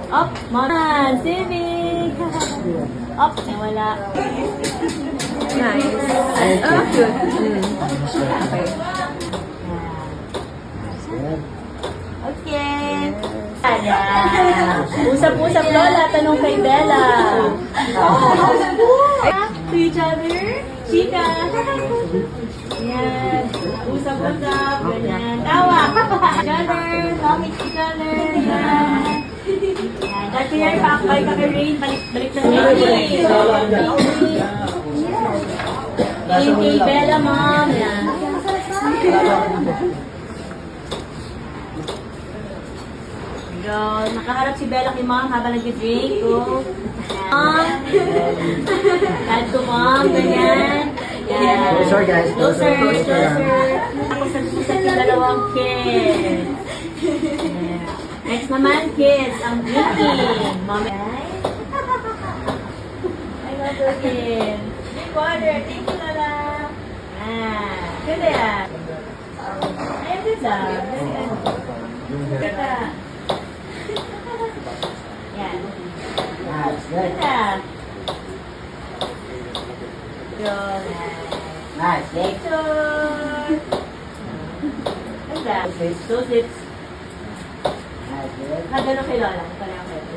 Up, man, civic. Up, wala. Nice. Oh, good. Okay. Okay. Usap-usap, Lola. Tanong kay Bella. To each other. Chika. Yan. Usap-usap. Ganyan. Tawa. Each other. Talk with each other. Yan. Yan. Dati yan, pakbay ka kay Rain. Balik sa Rain. Kay Bella, mom. Yan. Girl, nakaharap si Bella kay mom habang nag-drink. Go. Mom. Dad to mom. Ganyan. Yan. Closer, guys. Closer. Tapos nag-usap yung dalawang kids. Yan. Next naman, kids. Ang drinking. Mom. I love your kids. Drink water. Thank you, Lola. Good yan. Ayun, good lang. Good lang. Yan. Nice, good. Good. Good. Nice, good. Picture. Ganda. Two slips. Nice, good. Hagano kay Lola. Ito lang kayo.